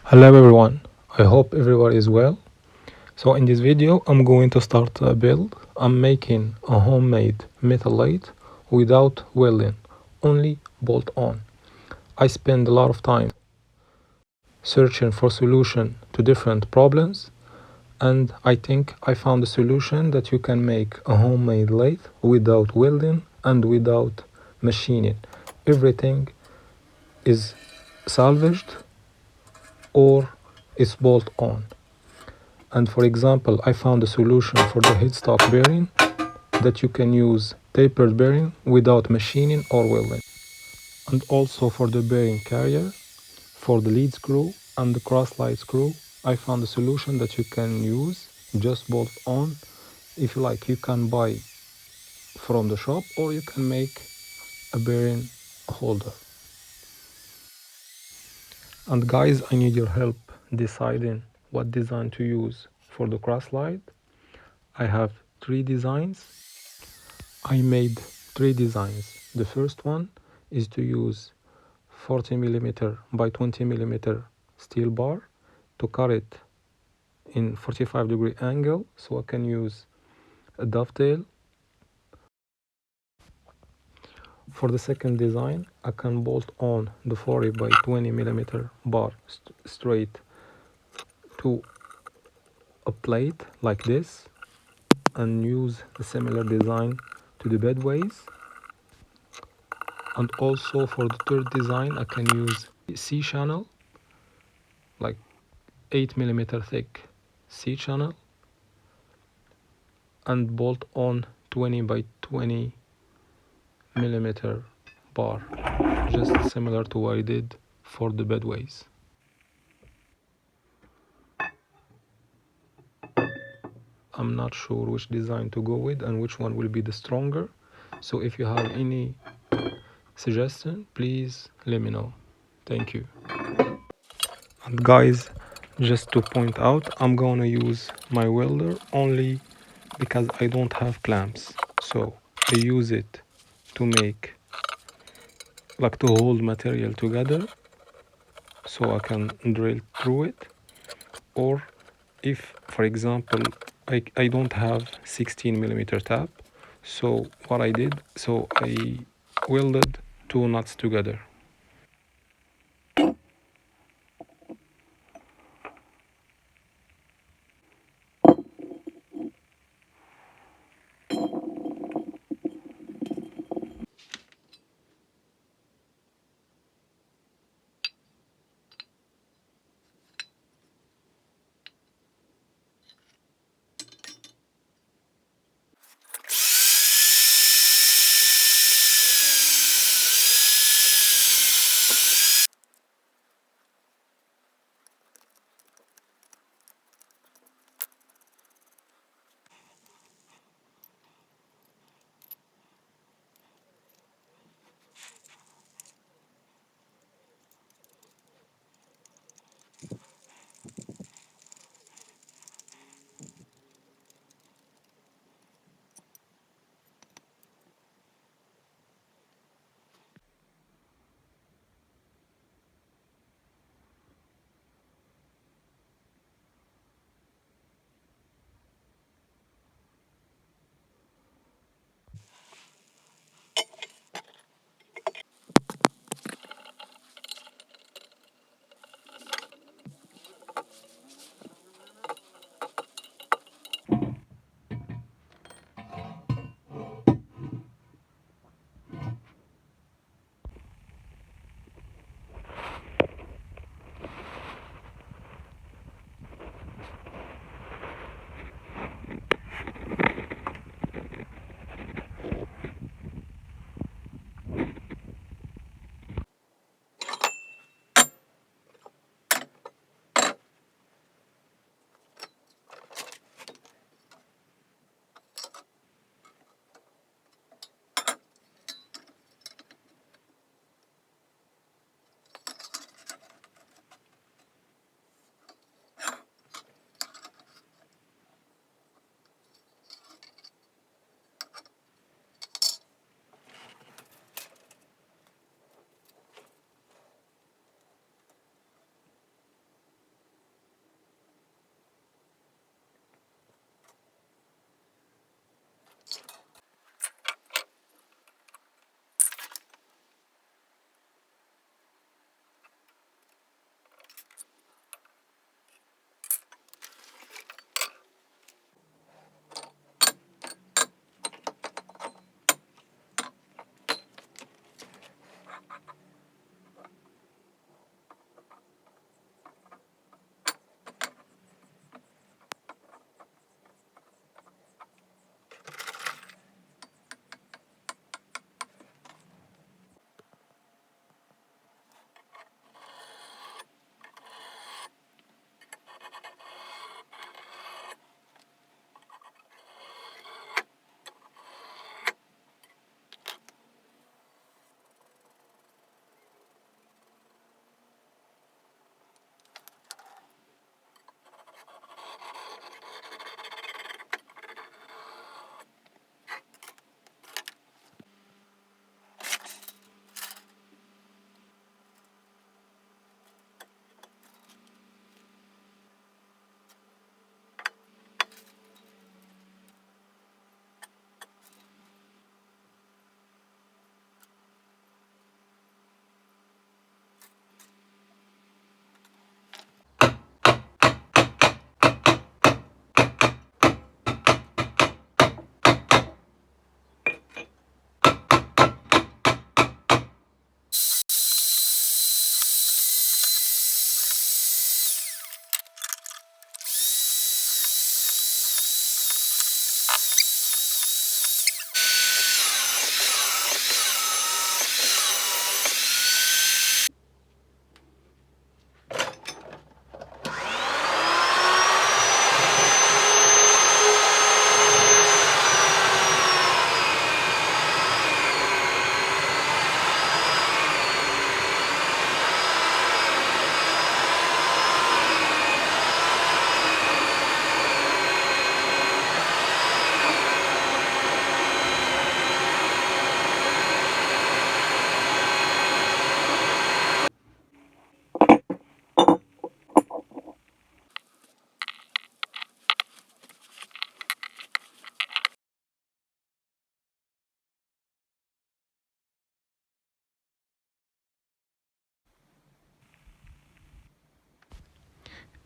Hello everyone, I hope everyone is well. So in this video I'm going to start a build. I'm making a homemade metal lathe without welding, only bolt on. I spend a lot of time searching for solution to different problems, and I think I found a solution that you can make a homemade lathe without welding and without machining. Everything is salvaged or is bolt on. And for example, I found a solution for the headstock bearing that you can use tapered bearing without machining or welding. And also for the bearing carrier, for the lead screw and the cross slide screw, I found a solution that you can use just bolt on. If you like, you can buy from the shop or you can make a bearing holder. And guys, I need your help deciding what design to use for the cross slide. I have 3 designs. I made 3 designs. The first one is to use 40mm by 20mm steel bar to cut it in 45-degree angle so I can use a dovetail. For the second design, I can bolt on the 40 by 20mm bar straight to a plate like this and use a similar design to the bedways. And also for the third design, I can use C channel, like 8mm thick C channel, and bolt on 20 by 20mm bar, just similar to what I did for the bedways. I'm not sure which design to go with and which one will be the stronger, so if you have any suggestion, please let me know. Thank you. And guys, just to point out, I'm gonna use my welder only because I don't have clamps, so I use it to make, like, to hold material together so I can drill through it. Or if, for example, I don't have 16mm tap, so what I did, so I welded 2 nuts together.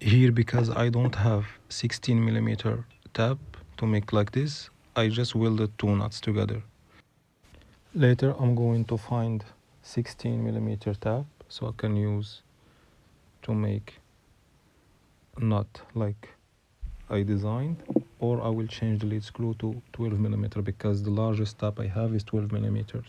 Here, because I don't have 16mm tab to make like this, I just welded two nuts together. Later I'm going to find 16mm tab so I can use to make a nut like I designed, or I will change the lead screw to 12mm because the largest tab I have is 12mm.